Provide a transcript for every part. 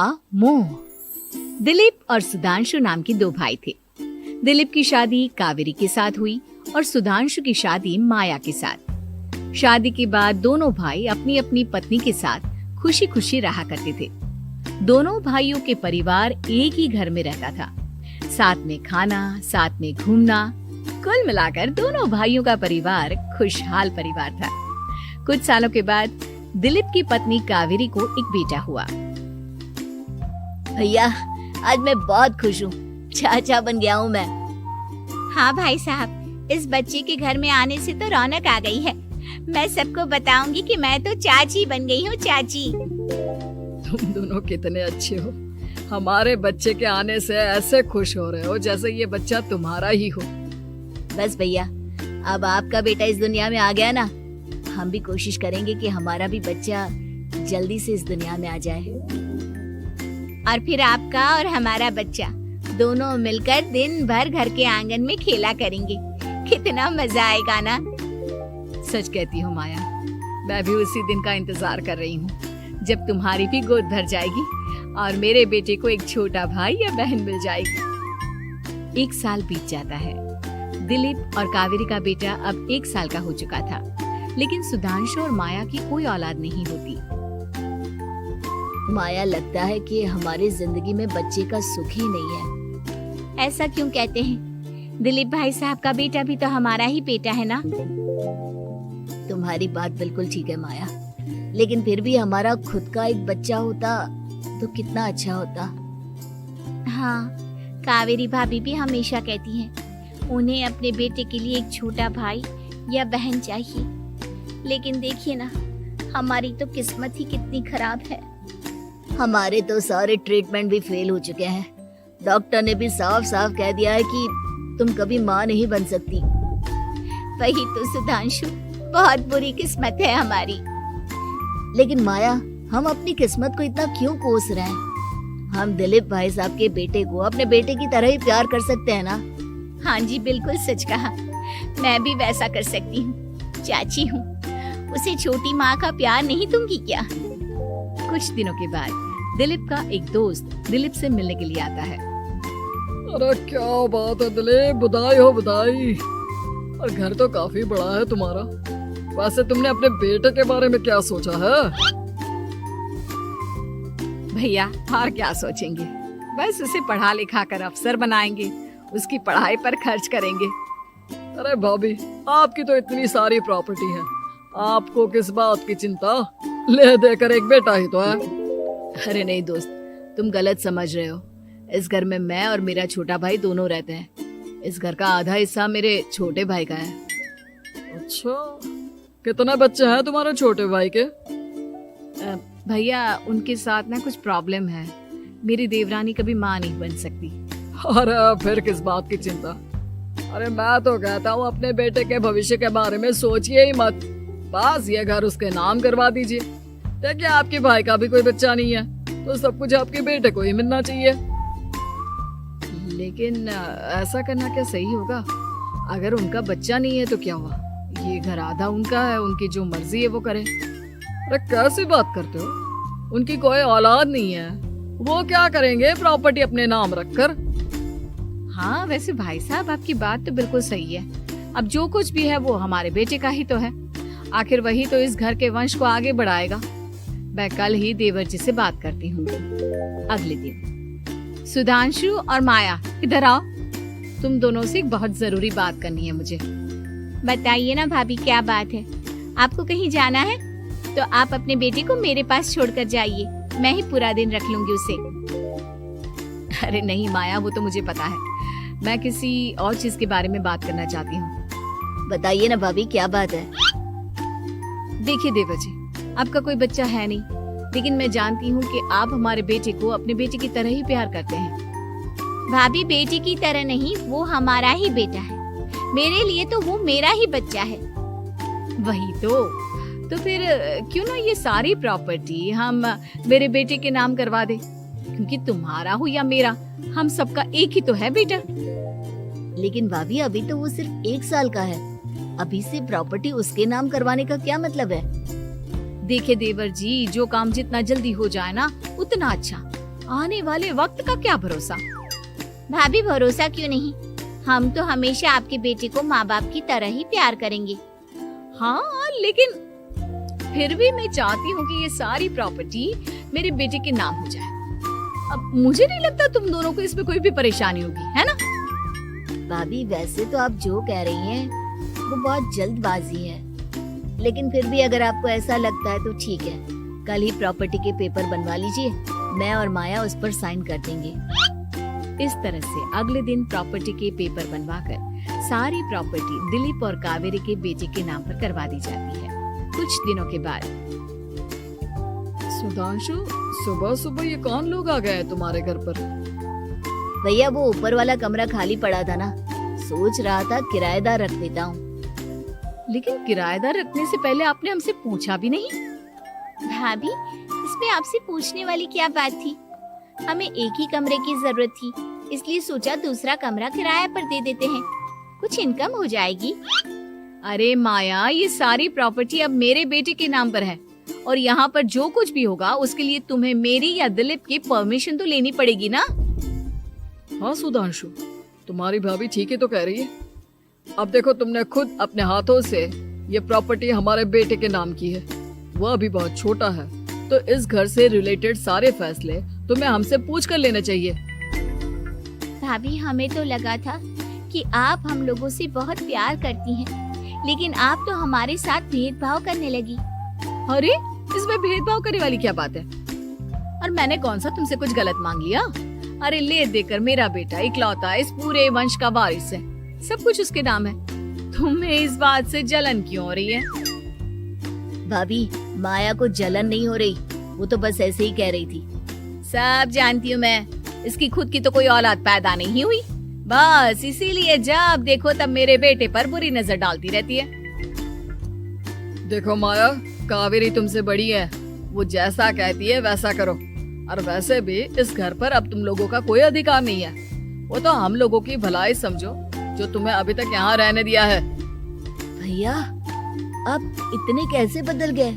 आ मोह। दिलीप और सुधांशु नाम के दो भाई थे। दिलीप की शादी कावेरी के साथ हुई और सुधांशु की शादी माया के साथ। शादी के बाद दोनों भाई अपनी अपनी पत्नी के साथ खुशी खुशी रहा करते थे। दोनों भाइयों के परिवार एक ही घर में रहता था। साथ में खाना, साथ में घूमना, कुल मिलाकर दोनों भाइयों का परिवार खुशहाल परिवार था। कुछ सालों के बाद दिलीप की पत्नी कावेरी को एक बेटा हुआ। भैया, आज मैं बहुत खुश हूँ, चाचा बन गया हूँ मैं। हाँ भाई साहब, इस बच्चे के घर में आने से तो रौनक आ गई है। मैं सबको बताऊंगी कि मैं तो चाची बन गई हूँ, चाची। तुम दोनों कितने अच्छे हो। हमारे बच्चे के आने से ऐसे खुश हो रहे हो जैसे ये बच्चा तुम्हारा ही हो। बस भैया, अब आपका बेटा इस दुनिया में आ गया ना, हम भी कोशिश करेंगे कि हमारा भी बच्चा जल्दी से इस दुनिया में आ जाए। और फिर आपका और हमारा बच्चा दोनों मिलकर दिन भर घर के आंगन में खेला करेंगे। कितना मजा आएगा ना। सच कहती हूँ माया, मैं भी उसी दिन का इंतजार कर रही हूँ जब तुम्हारी भी गोद भर जाएगी और मेरे बेटे को एक छोटा भाई या बहन मिल जाएगी। 1 साल बीत जाता है। दिलीप और कावेरी का बेटा अब 1 साल का हो चुका था, लेकिन सुधांशु और माया की कोई औलाद नहीं होती। माया, लगता है कि हमारी जिंदगी में बच्चे का सुख ही नहीं है। ऐसा क्यों कहते हैं? दिलीप भाई साहब का बेटा भी तो हमारा ही बेटा है ना। तुम्हारी बात बिल्कुल ठीक है माया, लेकिन फिर भी हमारा खुद का एक बच्चा होता तो कितना अच्छा होता। हाँ, कावेरी भाभी भी हमेशा कहती हैं उन्हें अपने बेटे के लिए एक छोटा भाई या बहन चाहिए। लेकिन देखिए ना, हमारी तो किस्मत ही कितनी खराब है। हमारे तो सारे ट्रीटमेंट भी फेल हो चुके हैं। डॉक्टर ने भी साफ साफ कह दिया है कि तुम कभी माँ नहीं बन सकती। वही तो सुधांशु, बहुत बुरी किस्मत है हमारी। लेकिन माया, हम अपनी किस्मत को इतना क्यों कोस रहे हैं? हम दिलीप भाई साहब के बेटे को अपने बेटे की तरह ही प्यार कर सकते हैं ना। हाँ जी, बिल्कुल सच कहा। मैं भी वैसा कर सकती हूँ, चाची हूँ। उसे छोटी माँ का प्यार नहीं दूंगी क्या? कुछ दिनों के बाद दिलीप का एक दोस्त दिलीप से मिलने के लिए आता है। अरे क्या बात है दिलीप, बधाई हो बधाई। और घर तो काफी बड़ा है तुम्हारा। वैसे तुमने अपने बेटे के बारे में क्या सोचा है? भैया, और क्या सोचेंगे, बस उसे पढ़ा लिखा कर अफसर बनाएंगे, उसकी पढ़ाई पर खर्च करेंगे। अरे भाभी, आपकी तो इतनी सारी प्रॉपर्टी है, आपको किस बात की चिंता? ले देकर एक बेटा ही तो है। अरे नहीं दोस्त, तुम गलत समझ रहे हो। इस घर में मैं और मेरा छोटा भाई दोनों रहते हैं। इस घर का आधा हिस्सा मेरे छोटे भाई का है। अच्छा, कितने बच्चे हैं तुम्हारे छोटे भाई के? भैया, उनके साथ ना कुछ प्रॉब्लम है। मेरी देवरानी कभी माँ नहीं बन सकती। अरे फिर किस बात की चिंता? अरे मैं तो कहता हूँ अपने बेटे के भविष्य के बारे में सोचिए ही मत। बस ये घर उसके नाम करवा दीजिए। देखिए, आपके भाई का भी कोई बच्चा नहीं है तो सब कुछ आपके बेटे को ही मिलना चाहिए। लेकिन ऐसा करना क्या सही होगा? अगर उनका बच्चा नहीं है तो क्या हुआ? ये घर आधा उनका है, उनकी जो मर्जी है वो करे। अरे कैसी बात करते हो? उनकी कोई औलाद नहीं है, वो क्या करेंगे प्रॉपर्टी अपने नाम रखकर? हाँ, वैसे भाई साहब आपकी बात तो बिल्कुल सही है। अब जो कुछ भी है वो हमारे बेटे का ही तो है। आखिर वही तो इस घर के वंश को आगे बढ़ाएगा। मैं कल ही देवर जी से बात करती हूँ। अगले दिन सुधांशु और माया, इधर आओ। तुम दोनों से एक बहुत जरूरी बात करनी है मुझे। बताइए ना भाभी, क्या बात है? आपको कहीं जाना है तो आप अपने बेटे को मेरे पास छोड़कर जाइए। मैं ही पूरा दिन रख लूंगी उसे। अरे नहीं माया, वो तो मुझे पता है। मैं किसी और चीज के बारे में बात करना चाहती हूँ। बताइए ना भाभी, क्या बात है? देखिए देवर जी, आपका कोई बच्चा है नहीं, लेकिन मैं जानती हूँ कि आप हमारे बेटे को अपने बेटे की तरह ही प्यार करते हैं। भाभी, बेटे की तरह नहीं, वो हमारा ही बेटा है। मेरे लिए तो वो मेरा ही बच्चा है। वही तो फिर क्यों ना ये सारी प्रॉपर्टी हम मेरे बेटे के नाम करवा दे, क्योंकि तुम्हारा हो या मेरा, हम सबका एक ही तो है बेटा। लेकिन भाभी, अभी तो वो सिर्फ 1 साल का है। अभी से प्रॉपर्टी उसके नाम करवाने का क्या मतलब है? देखिए देवर जी, जो काम जितना जल्दी हो जाए ना उतना अच्छा। आने वाले वक्त का क्या भरोसा। भाभी भरोसा क्यों नहीं, हम तो हमेशा आपके बेटे को माँ बाप की तरह ही प्यार करेंगे। हाँ, लेकिन फिर भी मैं चाहती हूँ कि ये सारी प्रॉपर्टी मेरे बेटे के नाम हो जाए। अब मुझे नहीं लगता तुम दोनों को इसमें कोई भी परेशानी होगी, है ना? भाभी वैसे तो आप जो कह रही हैं वो बहुत जल्दबाजी है, लेकिन फिर भी अगर आपको ऐसा लगता है तो ठीक है, कल ही प्रॉपर्टी के पेपर बनवा लीजिए, मैं और माया उस पर साइन कर देंगे। इस तरह से अगले दिन प्रॉपर्टी के पेपर बनवाकर सारी प्रॉपर्टी दिलीप और कावेरी के बेटे के नाम पर करवा दी जाती है। कुछ दिनों के बाद सुधांशु, सुबह सुबह ये कौन लोग आ गए हैं तुम्हारे घर पर? भैया वो ऊपर वाला कमरा खाली पड़ा था ना, सोच रहा था किराएदार रख देता हूँ। लेकिन किराएदार रखने से पहले आपने हमसे पूछा भी नहीं। भाभी इसमें आपसे पूछने वाली क्या बात थी, हमें एक ही कमरे की जरूरत थी, इसलिए सोचा दूसरा कमरा किराए पर दे देते हैं, कुछ इनकम हो जाएगी। अरे माया, ये सारी प्रॉपर्टी अब मेरे बेटे के नाम पर है और यहाँ पर जो कुछ भी होगा उसके लिए तुम्हें मेरी या दिलीप की परमिशन तो लेनी पड़ेगी ना। हाँ सुधांशु, तुम्हारी भाभी ठीक ही तो कह रही है। अब देखो, तुमने खुद अपने हाथों से ये प्रॉपर्टी हमारे बेटे के नाम की है, वह अभी बहुत छोटा है, तो इस घर से रिलेटेड सारे फैसले तुम्हें हमसे पूछ कर लेने चाहिए। भाभी हमें तो लगा था कि आप हम लोगों से बहुत प्यार करती हैं, लेकिन आप तो हमारे साथ भेदभाव करने लगी। अरे इसमें भेदभाव करने वाली क्या बात है? और मैंने कौन सा तुमसे कुछ गलत मांग लिया? अरे ले देकर मेरा बेटा इकलौता इस पूरे वंश का वारिस है, सब कुछ उसके नाम है। तुम्हें इस बात से जलन क्यों हो रही है? भाभी माया को जलन नहीं हो रही, वो तो बस ऐसे ही कह रही थी। सब जानती हूँ मैं, इसकी खुद की तो कोई औलाद पैदा नहीं हुई, बस इसीलिए जब देखो तब मेरे बेटे पर बुरी नजर डालती रहती है। देखो माया, कावेरी तुमसे बड़ी है, वो जैसा कहती है वैसा करो। और वैसे भी इस घर पर अब तुम लोगों का कोई अधिकार नहीं है, वो तो हम लोगों की भलाई समझो जो तुम्हें अभी तक यहाँ रहने दिया है। भैया आप इतने कैसे बदल गए?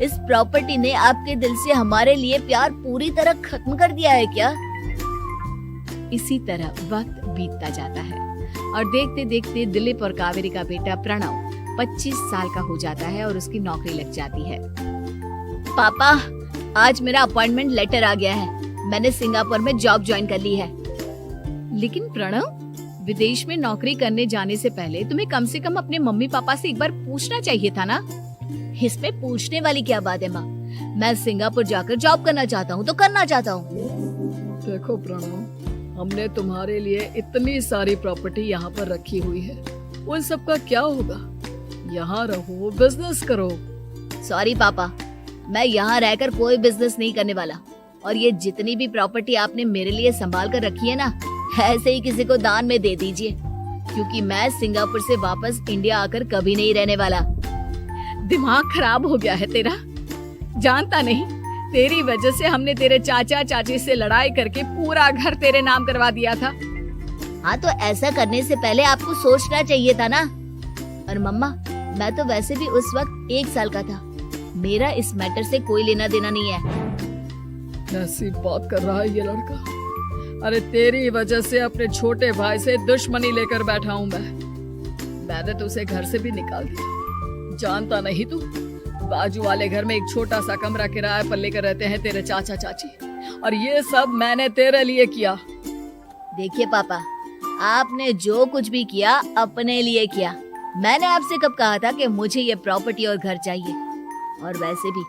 इस प्रॉपर्टी ने आपके दिल से हमारे लिए प्यार पूरी तरह खत्म कर दिया है क्या? इसी तरह वक्त बीतता जाता है और देखते देखते दिलीप और कावेरी का बेटा प्रणव 25 साल का हो जाता है और उसकी नौकरी लग जाती है। पापा आज मेरा अपॉइंटमेंट लेटर आ गया है, मैंने सिंगापुर में जॉब ज्वाइन कर ली है। लेकिन प्रणव, विदेश में नौकरी करने जाने से पहले तुम्हें कम से कम अपने मम्मी पापा से एक बार पूछना चाहिए था ना। इसमें पूछने वाली क्या बात है माँ, मैं सिंगापुर जाकर जॉब करना चाहता हूँ तो करना चाहता हूँ। देखो प्रणव, हमने तुम्हारे लिए इतनी सारी प्रॉपर्टी यहाँ पर रखी हुई है, उन सब का क्या होगा? यहाँ रहो, बिजनेस करो। सॉरी पापा, मैं यहाँ रहकर कोई बिजनेस नहीं करने वाला, और ये जितनी भी प्रॉपर्टी आपने मेरे लिए संभाल कर रखी है ना, ऐसे ही किसी को दान में दे दीजिए, क्योंकि मैं सिंगापुर से वापस इंडिया आकर कभी नहीं रहने वाला। दिमाग खराब हो गया है तेरा, जानता नहीं तेरी वजह से हमने तेरे चाचा चाची से लड़ाई करके पूरा घर तेरे नाम करवा दिया था। हाँ तो ऐसा करने से पहले आपको सोचना चाहिए था ना। और मम्मा, मैं तो वैसे भी उस वक्त 1 साल का था, मेरा इस मैटर से कोई लेना देना नहीं है। ऐसी बात कर रहा है ये लड़का। अरे तेरी वजह से अपने छोटे भाई से दुश्मनी लेकर बैठा हूँ मैंने तो उसे घर से भी निकाल दिया। जानता नहीं तू, बाजू वाले घर में एक छोटा सा कमरा किराए पर लेकर रहते हैं तेरे चाचा चाची, और ये सब मैंने तेरे लिए किया। देखिए पापा, आपने जो कुछ भी किया अपने लिए किया। मैंने आपसे कब कहा था कि मुझे ये प्रॉपर्टी और घर चाहिए? और वैसे भी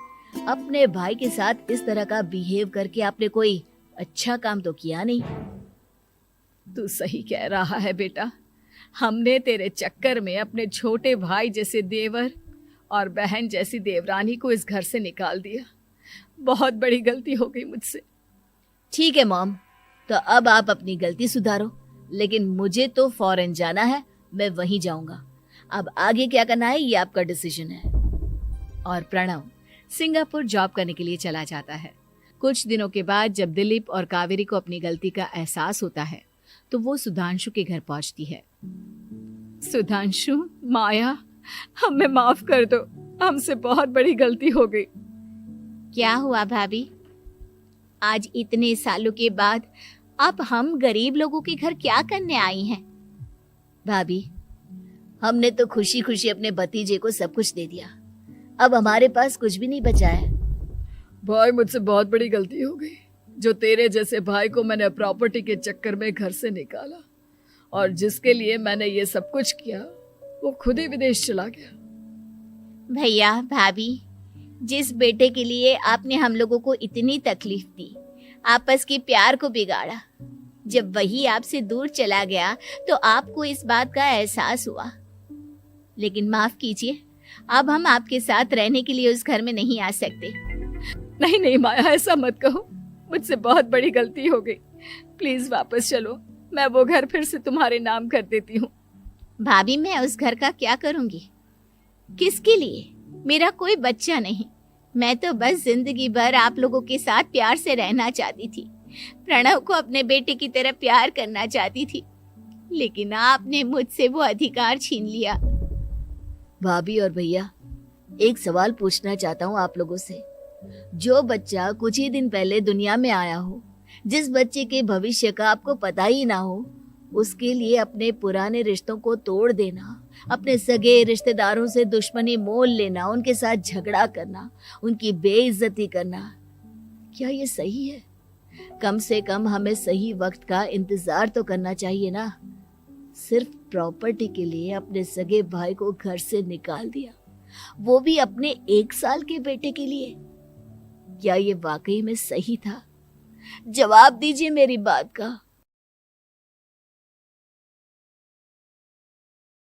अपने भाई के साथ इस तरह का बिहेव करके आपने कोई अच्छा काम तो किया नहीं। तू सही कह रहा है बेटा, हमने तेरे चक्कर में अपने छोटे भाई जैसे देवर और बहन जैसी देवरानी को इस घर से निकाल दिया। बहुत बड़ी गलती हो गई मुझसे। ठीक है मॉम, तो अब आप अपनी गलती सुधारो, लेकिन मुझे तो फॉरेन जाना है, मैं वहीं जाऊंगा। अब आगे क्या करना है ये आपका डिसीजन है। और प्रणव सिंगापुर जॉब करने के लिए चला जाता है। कुछ दिनों के बाद जब दिलीप और कावेरी को अपनी गलती का एहसास होता है तो वो सुधांशु के घर पहुंचती है। सुधांशु, माया, हमें माफ कर दो, हमसे बहुत बड़ी गलती हो गई। क्या हुआ भाभी? आज इतने सालों के बाद अब हम गरीब लोगों के घर क्या करने आई हैं? भाभी, हमने तो खुशी खुशी अपने भतीजे को सब कुछ दे दिया, अब हमारे पास कुछ भी नहीं बचा है। भाई मुझसे बहुत बड़ी गलती हो गई, जो तेरे जैसे भाई को मैंने प्रॉपर्टी के चक्कर में घर से निकाला, और जिसके लिए मैंने ये सब कुछ किया वो खुद ही विदेश चला गया। भैया भाभी, जिस बेटे के लिए आपने हम लोगों को इतनी तकलीफ दी, आपस के प्यार को बिगाड़ा, जब वही आपसे दूर चला गया तो आपको इस बात का एहसास हुआ। लेकिन माफ कीजिए, अब हम आपके साथ रहने के लिए उस घर में नहीं आ सकते। नहीं नहीं माया, ऐसा मत कहो, मुझसे बहुत बड़ी गलती हो गई, प्लीज वापस चलो, मैं वो घर फिर से तुम्हारे नाम कर देती हूँ। भाभी, मैं उस घर का क्या करूंगी? किसके लिए? मेरा कोई बच्चा नहीं, मैं तो बस जिंदगी भर आप लोगों के साथ प्यार से रहना चाहती थी, प्रणव को अपने बेटे की तरह प्यार करना चाहती थी, लेकिन आपने मुझसे वो अधिकार छीन लिया। भाभी और भैया, एक सवाल पूछना चाहता हूँ आप लोगों से। जो बच्चा कुछ ही दिन पहले दुनिया में आया हो, जिस बच्चे के भविष्य का आपको पता ही ना हो, उसके लिए अपने पुराने रिश्तों को तोड़ देना, अपने सगे रिश्तेदारों से दुश्मनी मोल लेना, उनके साथ झगड़ा करना, उनकी बेइज्जती करना, क्या ये सही है? कम से कम हमें सही वक्त का इंतजार तो करना चाहिए ना। सिर्फ प्रॉपर्टी के लिए अपने सगे भाई को घर से निकाल दिया, वो भी अपने 1 साल के बेटे के लिए। क्या ये वाकई में सही था? जवाब दीजिए मेरी बात का।